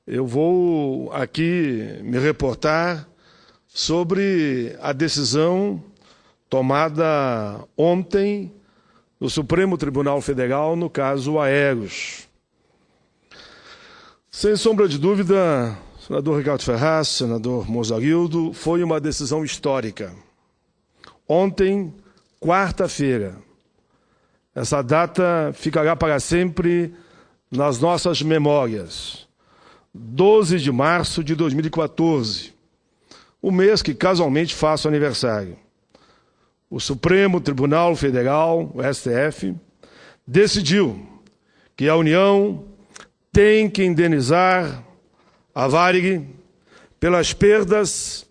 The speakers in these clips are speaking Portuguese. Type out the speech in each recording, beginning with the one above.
Eu vou aqui me reportar sobre a decisão tomada ontem no Supremo Tribunal Federal no caso Aeros. Sem sombra de dúvida, senador Ricardo Ferraz, senador Mozarildo, foi uma decisão histórica. Ontem, quarta-feira, essa data ficará para sempre nas nossas memórias. 12 de março de 2014, o mês que casualmente faço aniversário. O Supremo Tribunal Federal, o STF, decidiu que a União tem que indenizar a Varig pelas perdas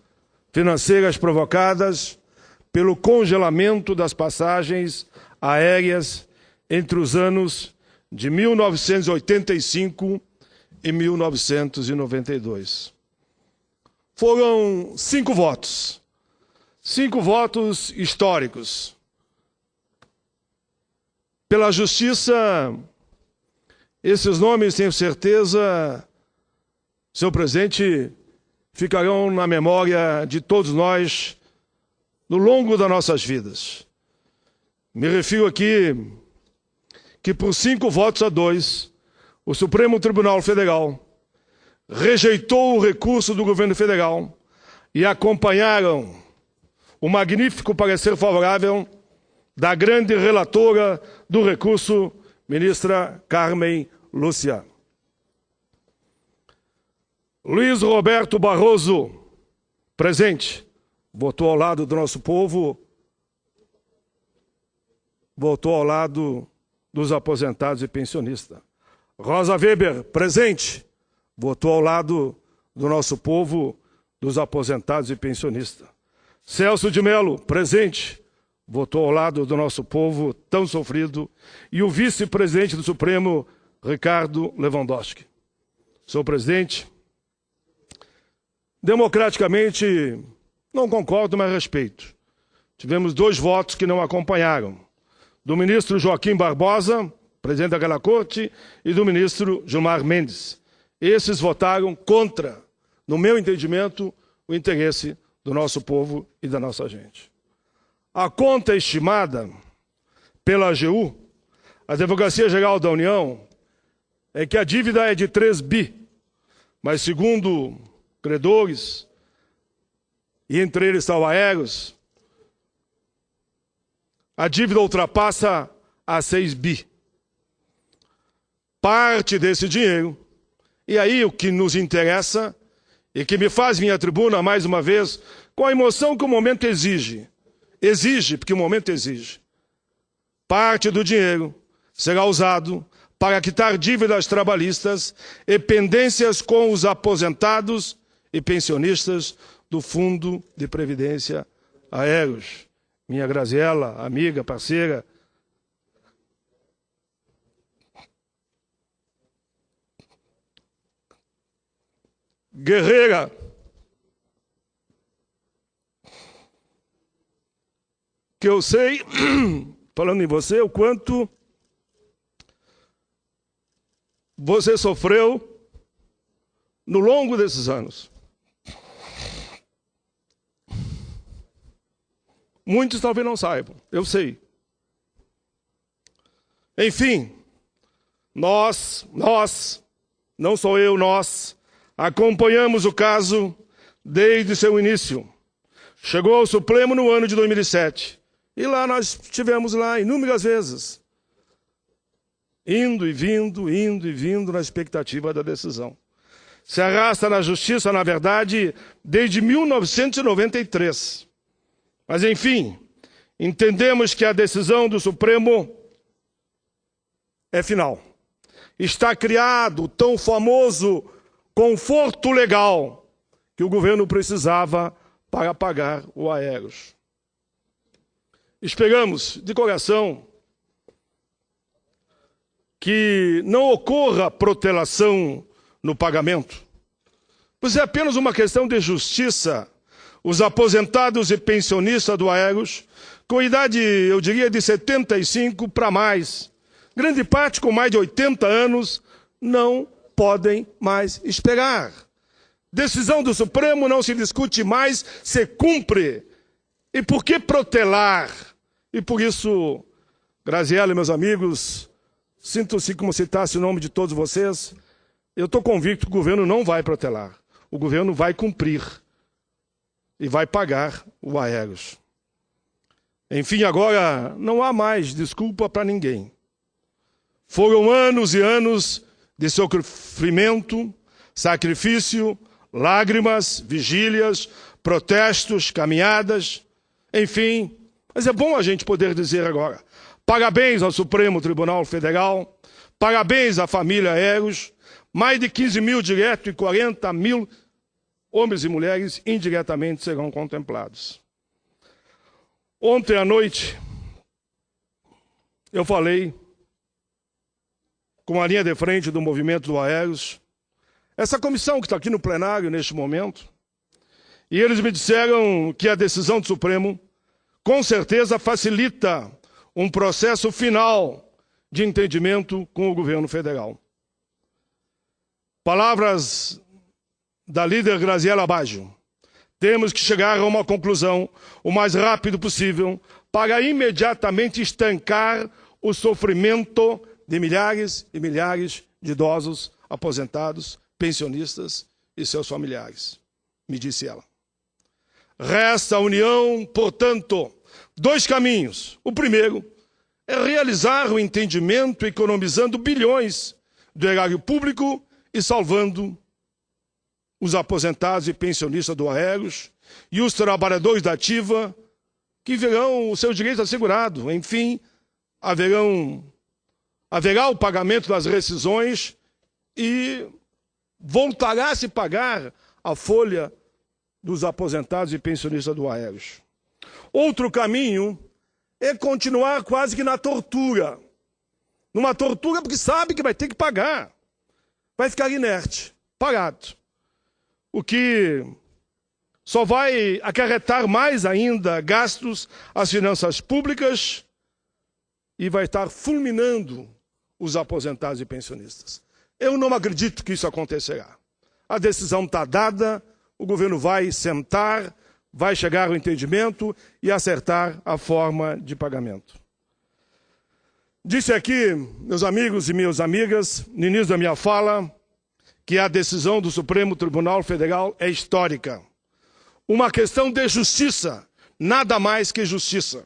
financeiras provocadas pelo congelamento das passagens aéreas entre os anos de 1985 e 1992. Foram 5 votos. 5 votos históricos. Pela Justiça, esses nomes, tenho certeza, senhor presidente, ficarão na memória de todos nós no longo das nossas vidas. Me refiro aqui que por 5 votos a 2, o Supremo Tribunal Federal rejeitou o recurso do governo federal e acompanharam o magnífico parecer favorável da grande relatora do recurso, ministra Carmen Lúcia. Luiz Roberto Barroso, presente, votou ao lado do nosso povo, votou ao lado dos aposentados e pensionistas. Rosa Weber, presente, votou ao lado do nosso povo, dos aposentados e pensionistas. Celso de Mello, presente, votou ao lado do nosso povo tão sofrido. E o vice-presidente do Supremo, Ricardo Lewandowski. Senhor presidente, democraticamente, não concordo, mas respeito. Tivemos 2 votos que não acompanharam. Do ministro Joaquim Barbosa, presidente daquela corte, e do ministro Gilmar Mendes. Esses votaram contra, no meu entendimento, o interesse do nosso povo e da nossa gente. A conta estimada pela AGU, a Advocacia Geral da União, é que a dívida é de 3 bi, mas segundo credores, e entre eles está o Aeros, a dívida ultrapassa a 6 bi. Parte desse dinheiro, e aí o que nos interessa, e que me faz vir à tribuna mais uma vez, com a emoção que o momento exige. Exige, porque o momento exige. Parte do dinheiro será usado para quitar dívidas trabalhistas e pendências com os aposentados e pensionistas do Fundo de Previdência Aeros. Minha Graziela, amiga, parceira. Guerreira. Que eu sei, falando em você, o quanto você sofreu no longo desses anos. Muitos talvez não saibam, eu sei. Enfim, nós, não sou eu, nós, acompanhamos o caso desde seu início. Chegou ao Supremo no ano de 2007. E lá nós estivemos lá inúmeras vezes. Indo e vindo na expectativa da decisão. Se arrasta na justiça, na verdade, desde 1993. Mas, enfim, entendemos que a decisão do Supremo é final. Está criado o tão famoso conforto legal que o governo precisava para pagar o Aeros. Esperamos, de coração, que não ocorra protelação no pagamento, pois é apenas uma questão de justiça. Os aposentados e pensionistas do Aeros, com idade, eu diria, de 75 para mais, grande parte com mais de 80 anos, não podem mais esperar. Decisão do Supremo não se discute mais, se cumpre. E por que protelar? E por isso, Graziela e meus amigos, sinto-se como citasse o nome de todos vocês, eu estou convicto que o governo não vai protelar. O governo vai cumprir e vai pagar o Aeros. Enfim, agora não há mais desculpa para ninguém. Foram anos e anos de sofrimento, sacrifício, lágrimas, vigílias, protestos, caminhadas, enfim. Mas é bom a gente poder dizer agora, parabéns ao Supremo Tribunal Federal, parabéns à família Aeros, mais de 15 mil direto e 40 mil homens e mulheres indiretamente serão contemplados. Ontem à noite, eu falei com a linha de frente do movimento do Aeros, essa comissão que está aqui no plenário neste momento, e eles me disseram que a decisão do Supremo, com certeza, facilita um processo final de entendimento com o governo federal. Palavras da líder Graziela Baggio. Temos que chegar a uma conclusão o mais rápido possível para imediatamente estancar o sofrimento de milhares e milhares de idosos, aposentados, pensionistas e seus familiares, me disse ela. Resta a união, portanto, dois caminhos. O primeiro é realizar o entendimento economizando bilhões do erário público e salvando os aposentados e pensionistas do Aeros e os trabalhadores da ativa que verão o seu direito assegurado. Enfim, haverá o pagamento das rescisões e voltará a se pagar a folha dos aposentados e pensionistas do Aeros. Outro caminho é continuar quase que na tortura. Numa tortura porque sabe que vai ter que pagar. Vai ficar inerte, parado. O que só vai acarretar mais ainda gastos às finanças públicas e vai estar fulminando os aposentados e pensionistas. Eu não acredito que isso acontecerá. A decisão está dada, o governo vai sentar, vai chegar ao entendimento e acertar a forma de pagamento. Disse aqui, meus amigos e minhas amigas, no início da minha fala, que a decisão do Supremo Tribunal Federal é histórica. Uma questão de justiça, nada mais que justiça.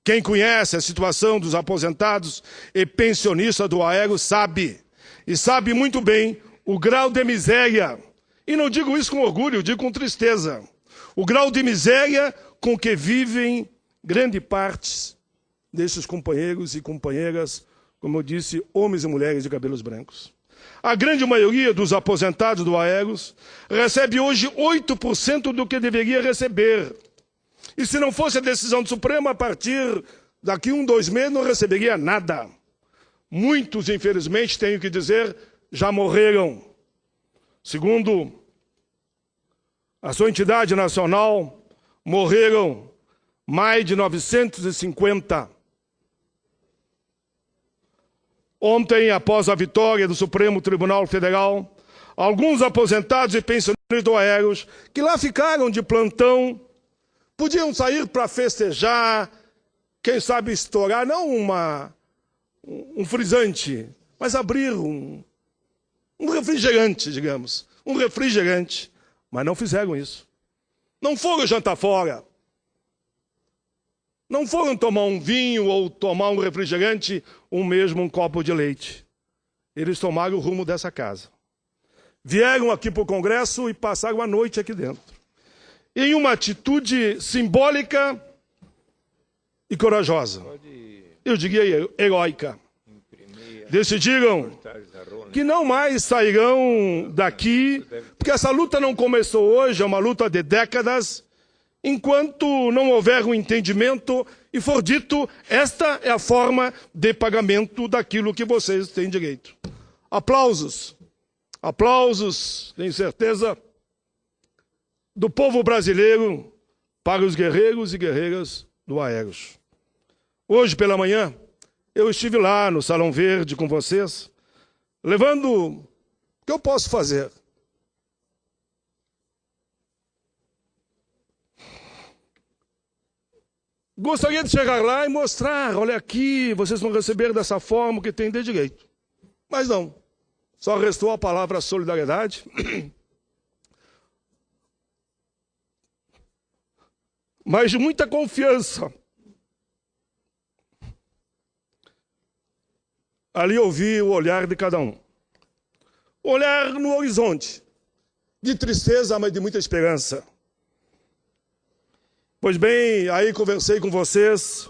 Quem conhece a situação dos aposentados e pensionistas do Aeros sabe, e sabe muito bem, o grau de miséria, e não digo isso com orgulho, digo com tristeza, o grau de miséria com que vivem grande parte desses companheiros e companheiras, como eu disse, homens e mulheres de cabelos brancos. A grande maioria dos aposentados do Aeros recebe hoje 8% do que deveria receber. E se não fosse a decisão do Supremo, a partir daqui 2 meses não receberia nada. Muitos, infelizmente, tenho que dizer, já morreram. Segundo a sua entidade nacional, morreram mais de 950. Ontem, após a vitória do Supremo Tribunal Federal, alguns aposentados e pensionistas do Aeros, que lá ficaram de plantão, podiam sair para festejar, quem sabe estourar, não um frisante, mas abrir um refrigerante, digamos. Um refrigerante. Mas não fizeram isso. Não foram jantar fora. Não foram tomar um vinho ou tomar um refrigerante ou mesmo um copo de leite. Eles tomaram o rumo dessa casa. Vieram aqui para o Congresso e passaram a noite aqui dentro. Em uma atitude simbólica e corajosa. Eu diria heróica. Decidiram que não mais sairão daqui, porque essa luta não começou hoje, é uma luta de décadas, enquanto não houver um entendimento e for dito, esta é a forma de pagamento daquilo que vocês têm direito. Aplausos. Aplausos, tenho certeza, do povo brasileiro para os guerreiros e guerreiras do Aeros. Hoje pela manhã, eu estive lá no Salão Verde com vocês, levando que eu posso fazer? Gostaria de chegar lá e mostrar, olha aqui, vocês vão receber dessa forma que tem de direito. Mas não, só restou a palavra solidariedade. Mas de muita confiança. Ali eu vi o olhar de cada um. Olhar no horizonte, de tristeza, mas de muita esperança. Pois bem, aí conversei com vocês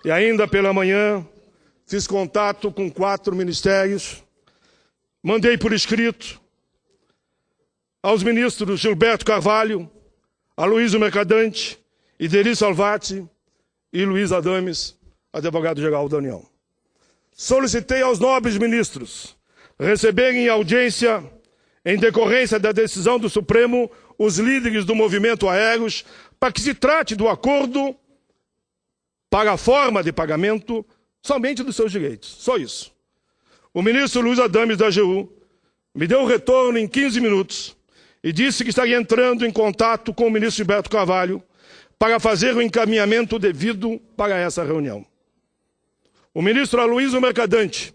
e ainda pela manhã fiz contato com 4 ministérios, mandei por escrito aos ministros Gilberto Carvalho, Aloysio Mercadante, Ideri Salvati e Luiz Adames, advogado-geral da União. Solicitei aos nobres ministros receberem em audiência, em decorrência da decisão do Supremo, os líderes do movimento Aeros, para que se trate do acordo para a forma de pagamento somente dos seus direitos. Só isso. O ministro Luiz Adames da AGU me deu o retorno em 15 minutos e disse que estaria entrando em contato com o ministro Gilberto Carvalho para fazer o encaminhamento devido para essa reunião. O ministro Aloysio Mercadante,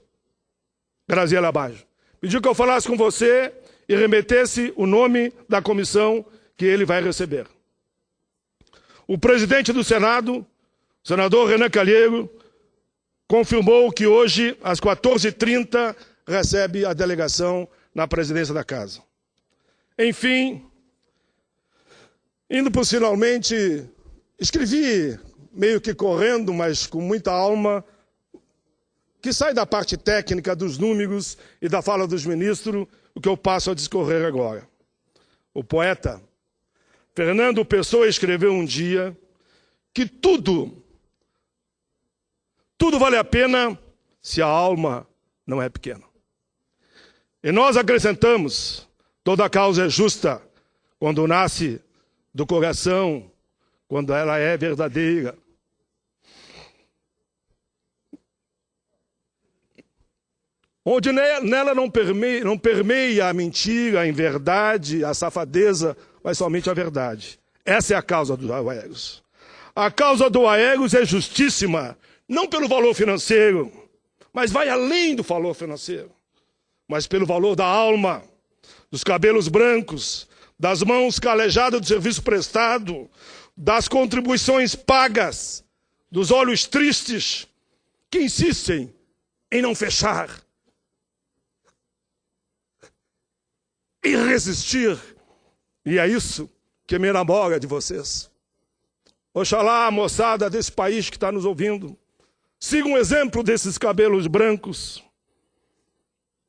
Graziela Baggio, pediu que eu falasse com você e remetesse o nome da comissão que ele vai receber. O presidente do Senado, o senador Renan Calheiro, confirmou que hoje, às 14h30, recebe a delegação na presidência da Casa. Enfim, indo por finalmente, escrevi, meio que correndo, mas com muita alma, que sai da parte técnica dos números e da fala dos ministros, o que eu passo a discorrer agora. O poeta Fernando Pessoa escreveu um dia que tudo vale a pena se a alma não é pequena. E nós acrescentamos, toda causa é justa quando nasce do coração, quando ela é verdadeira. Onde nela não permeia a mentira, a inverdade, a safadeza, mas somente a verdade. Essa é a causa do Aeros. A causa do Aeros é justíssima, não pelo valor financeiro, mas vai além do valor financeiro, mas pelo valor da alma, dos cabelos brancos, das mãos calejadas do serviço prestado, das contribuições pagas, dos olhos tristes que insistem em não fechar e resistir. E é isso que me enamora de vocês. Oxalá a moçada desse país que está nos ouvindo siga um exemplo desses cabelos brancos.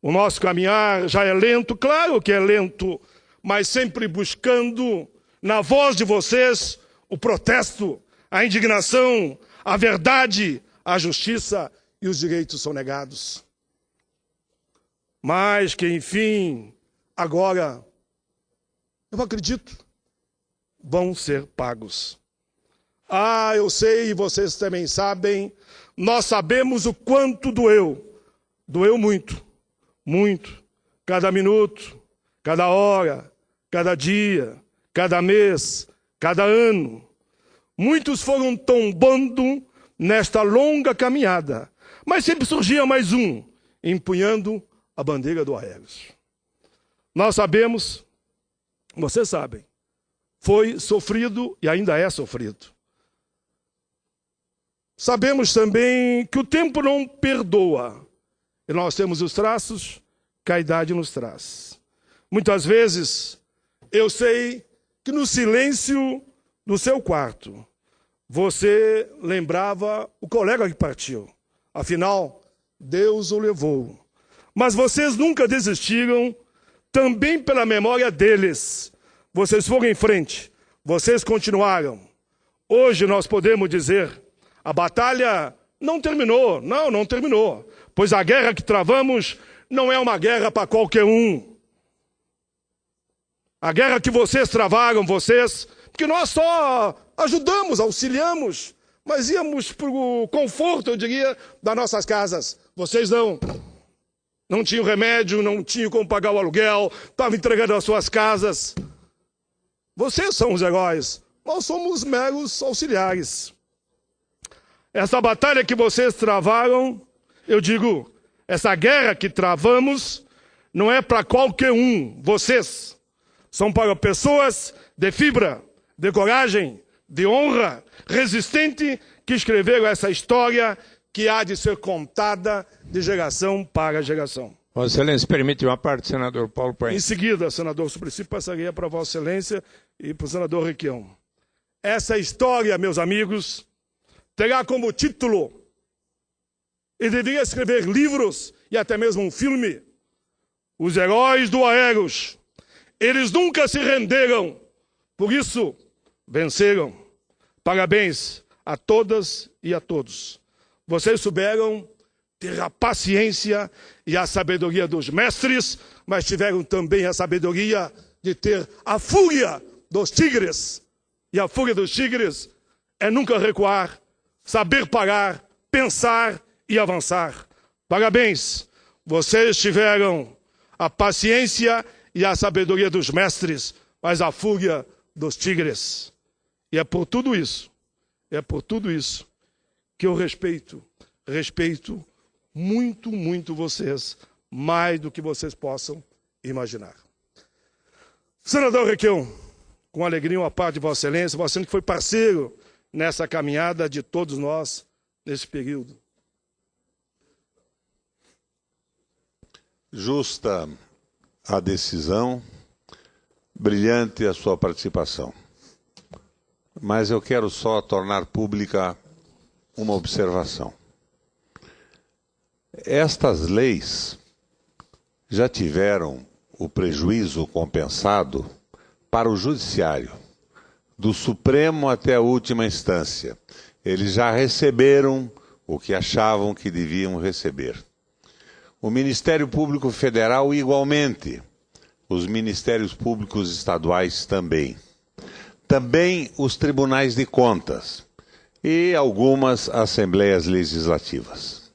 O nosso caminhar já é lento, claro que é lento, mas sempre buscando na voz de vocês o protesto, a indignação, a verdade, a justiça e os direitos são negados. Mas que, enfim, agora, eu acredito, vão ser pagos. Ah, eu sei e vocês também sabem, nós sabemos o quanto doeu. Doeu muito, muito. Cada minuto, cada hora, cada dia, cada mês, cada ano. Muitos foram tombando nesta longa caminhada, mas sempre surgia mais um, empunhando a bandeira do Aeros. Nós sabemos, vocês sabem, foi sofrido e ainda é sofrido. Sabemos também que o tempo não perdoa. E nós temos os traços que a idade nos traz. Muitas vezes, eu sei que no silêncio do seu quarto, você lembrava o colega que partiu. Afinal, Deus o levou. Mas vocês nunca desistiram, também pela memória deles. Vocês foram em frente, vocês continuaram. Hoje nós podemos dizer, a batalha não terminou, não terminou. Pois a guerra que travamos não é uma guerra para qualquer um. A guerra que vocês travaram, porque nós só ajudamos, auxiliamos, mas íamos para o conforto, eu diria, das nossas casas. Vocês não. não tinham remédio, não tinham como pagar o aluguel, estavam entregando as suas casas. Vocês são os heróis, nós somos meros auxiliares. Essa batalha que vocês travaram, eu digo, essa guerra que travamos, não é para qualquer um. Vocês são para pessoas de fibra, de coragem, de honra, resistente, que escreveram essa história que há de ser contada de geração para geração. Vossa Excelência, permite uma parte, senador Paulo Paim. Em seguida, senador Suplicy, passaria para Vossa Excelência e para o senador Requião. Essa história, meus amigos, terá como título, e deveria escrever livros e até mesmo um filme, Os Heróis do Aeros. Eles nunca se renderam, por isso venceram. Parabéns a todas e a todos. Vocês souberam ter a paciência e a sabedoria dos mestres, mas tiveram também a sabedoria de ter a fúria dos tigres. E a fúria dos tigres é nunca recuar, saber parar, pensar e avançar. Parabéns, vocês tiveram a paciência e a sabedoria dos mestres, mas a fúria dos tigres. E é por tudo isso que eu respeito muito, muito vocês, mais do que vocês possam imaginar. Senador Requião, com alegria uma parte de Vossa Excelência, Vossa Excelência que foi parceiro nessa caminhada de todos nós nesse período. Justa a decisão, brilhante a sua participação. Mas eu quero só tornar pública uma observação. Estas leis já tiveram o prejuízo compensado para o Judiciário, do Supremo até a última instância. Eles já receberam o que achavam que deviam receber. O Ministério Público Federal igualmente, os Ministérios Públicos Estaduais também. Também os Tribunais de Contas e algumas Assembleias Legislativas.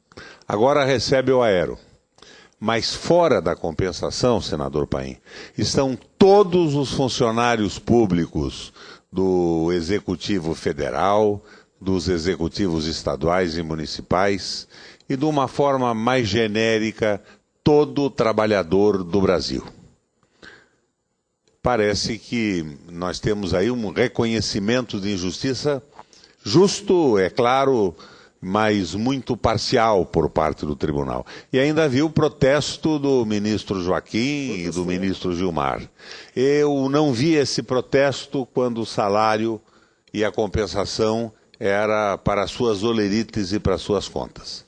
Agora recebe o aero. Mas fora da compensação, senador Paim, estão todos os funcionários públicos do Executivo Federal, dos Executivos Estaduais e Municipais e, de uma forma mais genérica, todo trabalhador do Brasil. Parece que nós temos aí um reconhecimento de injustiça justo, é claro, mas muito parcial por parte do tribunal. E ainda havia o protesto do ministro Joaquim e do ministro Gilmar. Eu não vi esse protesto quando o salário e a compensação era para suas olerites e para suas contas.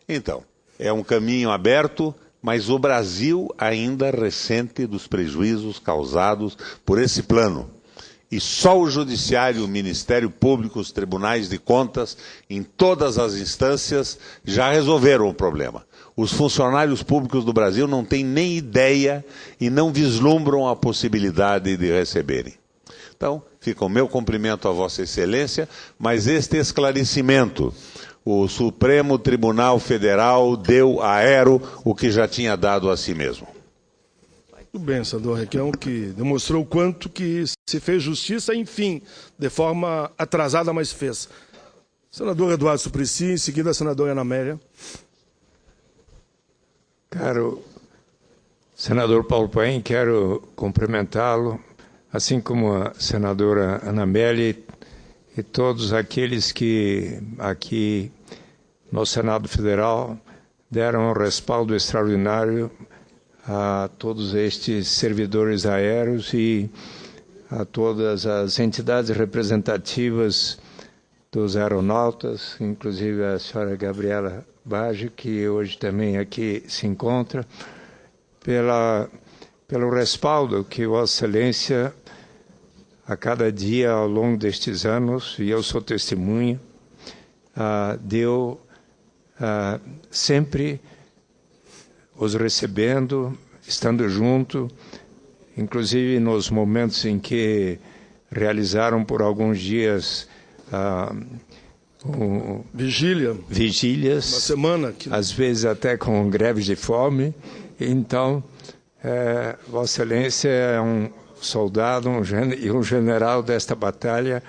Então, é um caminho aberto, mas o Brasil ainda ressente dos prejuízos causados por esse plano. E só o Judiciário, o Ministério Público, os Tribunais de Contas, em todas as instâncias, já resolveram o problema. Os funcionários públicos do Brasil não têm nem ideia e não vislumbram a possibilidade de receberem. Então, fica o meu cumprimento a Vossa Excelência, mas este esclarecimento, o Supremo Tribunal Federal deu a aero o que já tinha dado a si mesmo. Muito bem, senador Requião, que demonstrou o quanto que se fez justiça, enfim, de forma atrasada, mas fez. Senador Eduardo Suplicy, em seguida a senadora Ana Amélia. Caro senador Paulo Paim, quero cumprimentá-lo, assim como a senadora Ana Amélia e todos aqueles que aqui no Senado Federal deram um respaldo extraordinário a todos estes servidores aéreos e a todas as entidades representativas dos aeronautas, inclusive a senhora Gabriela Bage, que hoje também aqui se encontra, pelo respaldo que Vossa Excelência, a cada dia ao longo destes anos, e eu sou testemunha, deu sempre os recebendo, estando junto, inclusive nos momentos em que realizaram por alguns dias vigílias, uma semana, às vezes até com greves de fome, Então, Vossa Excelência é um soldado e um general desta batalha,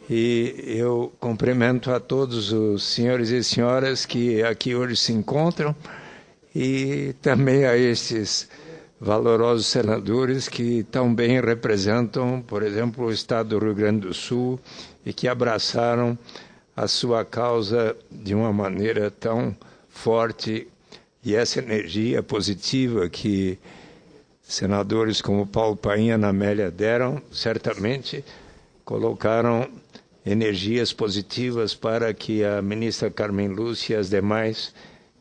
e eu cumprimento a todos os senhores e senhoras que aqui hoje se encontram, e também a estes valorosos senadores que tão bem representam, por exemplo, o Estado do Rio Grande do Sul, e que abraçaram a sua causa de uma maneira tão forte, e essa energia positiva que senadores como Paulo Paim e Ana Amélia deram, certamente colocaram energias positivas para que a ministra Carmen Lúcia e as demais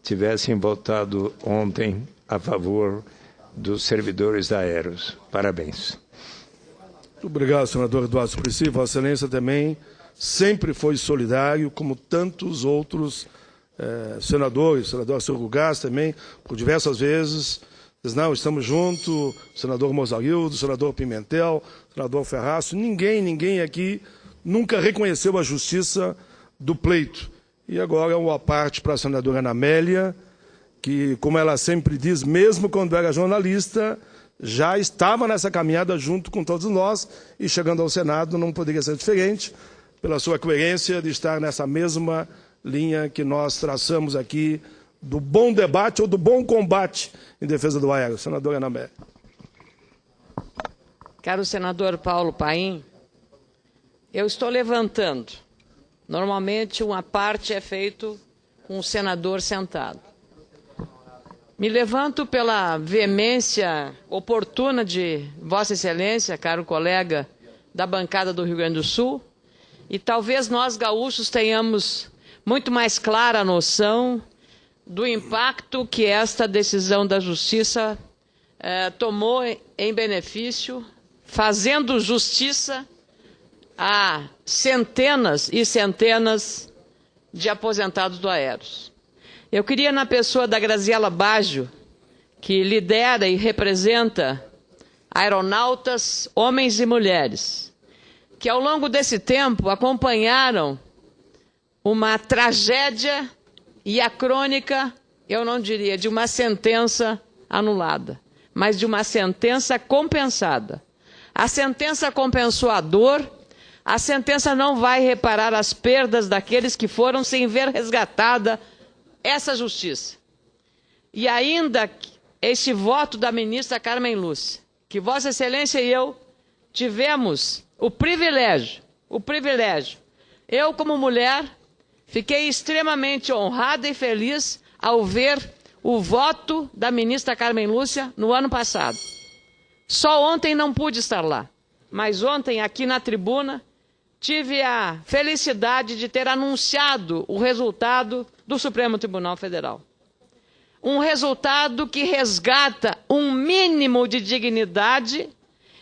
tivessem votado ontem a favor dos servidores da Aeros. Parabéns. Muito obrigado, senador Eduardo Suplicy. Vossa Excelência também sempre foi solidário, como tantos outros senadores, senador Arceu Gás também, por diversas vezes. Não, estamos juntos, senador Mozarildo, senador Pimentel, senador Ferraço, ninguém aqui nunca reconheceu a justiça do pleito. E agora uma parte para a senadora Ana Amélia, que, como ela sempre diz, mesmo quando era jornalista, já estava nessa caminhada junto com todos nós, e chegando ao Senado não poderia ser diferente, pela sua coerência de estar nessa mesma linha que nós traçamos aqui, do bom debate ou do bom combate em defesa do aéreo. Senadora Ana Amélia. Caro senador Paulo Paim, eu estou levantando. Normalmente uma parte é feito com o senador sentado. Me levanto pela veemência oportuna de Vossa Excelência, caro colega da bancada do Rio Grande do Sul, e talvez nós gaúchos tenhamos muito mais clara a noção do impacto que esta decisão da Justiça tomou em benefício, fazendo justiça a centenas e centenas de aposentados do Aeros. Eu queria, na pessoa da Graziela Baggio, que lidera e representa aeronautas, homens e mulheres, que ao longo desse tempo acompanharam uma tragédia e a crônica, eu não diria de uma sentença anulada, mas de uma sentença compensada. A sentença compensou a dor, a sentença não vai reparar as perdas daqueles que foram sem ver resgatada essa justiça. E ainda este voto da ministra Carmen Lúcia, que Vossa Excelência e eu tivemos o privilégio, eu como mulher, fiquei extremamente honrada e feliz ao ver o voto da ministra Carmen Lúcia no ano passado. Só ontem não pude estar lá, mas ontem aqui na tribuna tive a felicidade de ter anunciado o resultado do Supremo Tribunal Federal. Um resultado que resgata um mínimo de dignidade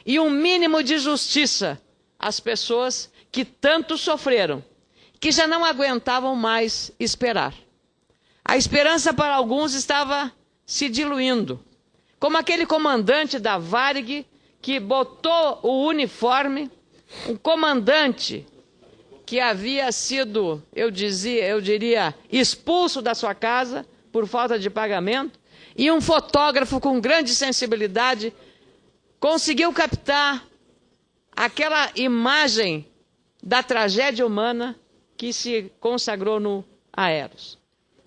e um mínimo de justiça às pessoas que tanto sofreram, que já não aguentavam mais esperar. A esperança para alguns estava se diluindo, como aquele comandante da Varig que botou o uniforme, um comandante que havia sido, eu diria, expulso da sua casa por falta de pagamento, e um fotógrafo com grande sensibilidade conseguiu captar aquela imagem da tragédia humana que se consagrou no Aeros.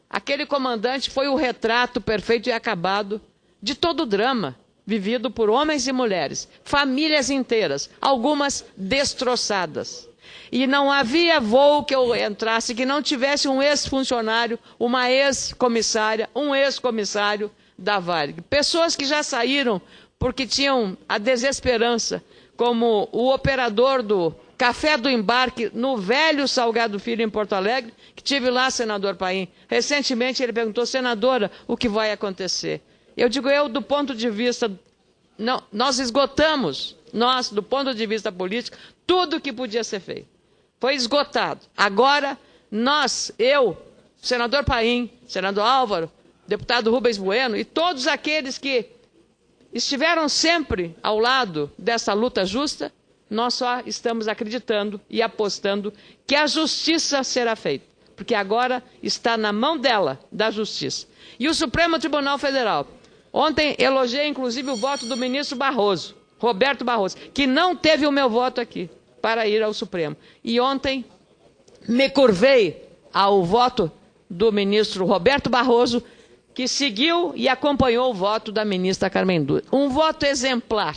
Aquele comandante foi o retrato perfeito e acabado de todo o drama vivido por homens e mulheres, famílias inteiras, algumas destroçadas. E não havia voo que eu entrasse que não tivesse um ex-funcionário, uma ex-comissária, um ex-comissário da Varig. Pessoas que já saíram porque tinham a desesperança, como o operador do Café do Embarque no velho Salgado Filho em Porto Alegre, que tive lá, senador Paim. Recentemente ele perguntou, senadora, o que vai acontecer? Eu digo, do ponto de vista, não, nós esgotamos, do ponto de vista político, tudo o que podia ser feito. Foi esgotado. Agora, senador Paim, senador Álvaro, deputado Rubens Bueno e todos aqueles que estiveram sempre ao lado dessa luta justa, nós só estamos acreditando e apostando que a justiça será feita, porque agora está na mão dela, da justiça. E o Supremo Tribunal Federal, Ontem elogiei, inclusive, o voto do ministro Barroso, Roberto Barroso, que não teve o meu voto aqui para ir ao Supremo. E ontem me curvei ao voto do ministro Roberto Barroso, que seguiu e acompanhou o voto da ministra Carmen Lúcia. Um voto exemplar,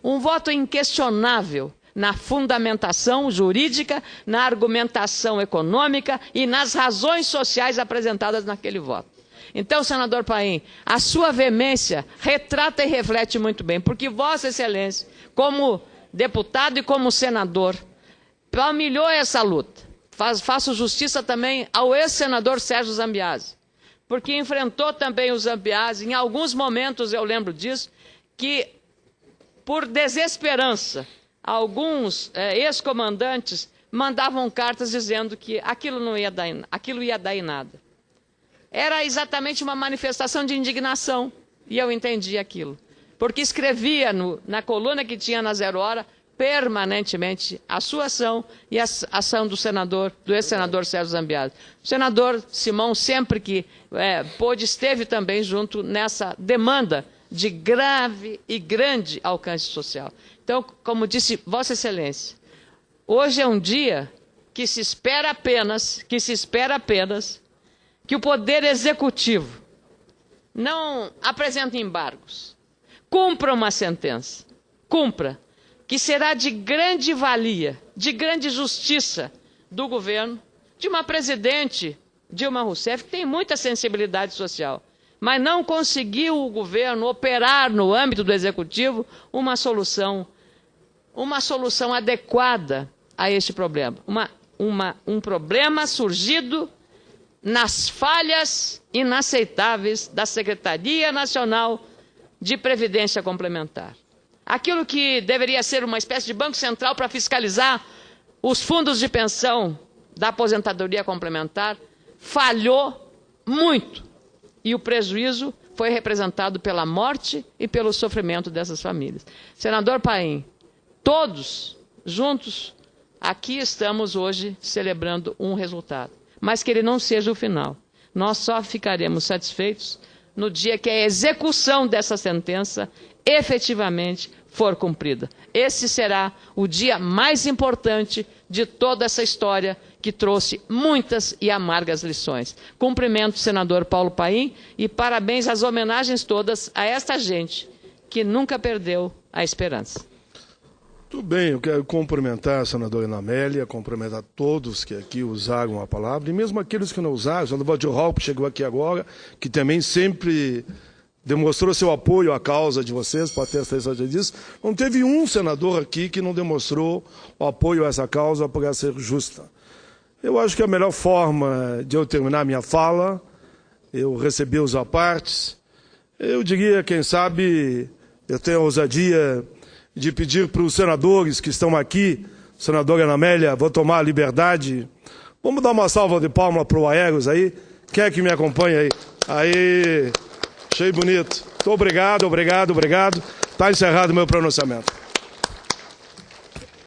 um voto inquestionável na fundamentação jurídica, na argumentação econômica e nas razões sociais apresentadas naquele voto. Então, senador Paim, a sua veemência retrata e reflete muito bem, porque Vossa Excelência, como deputado e como senador, palmilhou essa luta. Faço justiça também ao ex-senador Sérgio Zambiase, porque enfrentou também o Zambiase, em alguns momentos, eu lembro disso, que por desesperança, alguns ex-comandantes mandavam cartas dizendo que aquilo ia dar em nada. Era exatamente uma manifestação de indignação, e eu entendi aquilo. Porque escrevia na coluna que tinha na Zero Hora, permanentemente, a sua ação e a ação do ex-senador Sérgio Zambiase. O senador Simão, sempre que pôde, esteve também junto nessa demanda de grave e grande alcance social. Então, como disse Vossa Excelência, hoje é um dia que se espera apenas que o Poder Executivo não apresente embargos, cumpra uma sentença, que será de grande valia, de grande justiça do governo, de uma presidente, Dilma Rousseff, que tem muita sensibilidade social, mas não conseguiu o governo operar no âmbito do Executivo uma solução adequada a este problema. Um problema surgido nas falhas inaceitáveis da Secretaria Nacional de Previdência Complementar. Aquilo que deveria ser uma espécie de banco central para fiscalizar os fundos de pensão da aposentadoria complementar falhou muito. E o prejuízo foi representado pela morte e pelo sofrimento dessas famílias. Senador Paim, todos juntos aqui estamos hoje celebrando um resultado, mas que ele não seja o final. Nós só ficaremos satisfeitos no dia que a execução dessa sentença efetivamente for cumprida. Esse será o dia mais importante de toda essa história que trouxe muitas e amargas lições. Cumprimento o senador Paulo Paim e parabéns às homenagens todas a esta gente que nunca perdeu a esperança. Tudo bem, eu quero cumprimentar a senadora Ana Amélia, cumprimentar todos que aqui usaram a palavra, e mesmo aqueles que não usaram, o senador Valdir Raupp chegou aqui agora, que também sempre demonstrou seu apoio à causa de vocês, pode ter a certeza disso. Não teve um senador aqui que não demonstrou o apoio a essa causa por ela ser justa. Eu acho que a melhor forma de eu terminar minha fala, eu recebi os apartes, eu diria, quem sabe, eu tenho a ousadia de pedir para os senadores que estão aqui, senadora Ana Amélia, vou tomar a liberdade, vamos dar uma salva de palmas para o Aeros aí, quem é que me acompanha aí? Aí, achei bonito. Muito obrigado. Está encerrado o meu pronunciamento.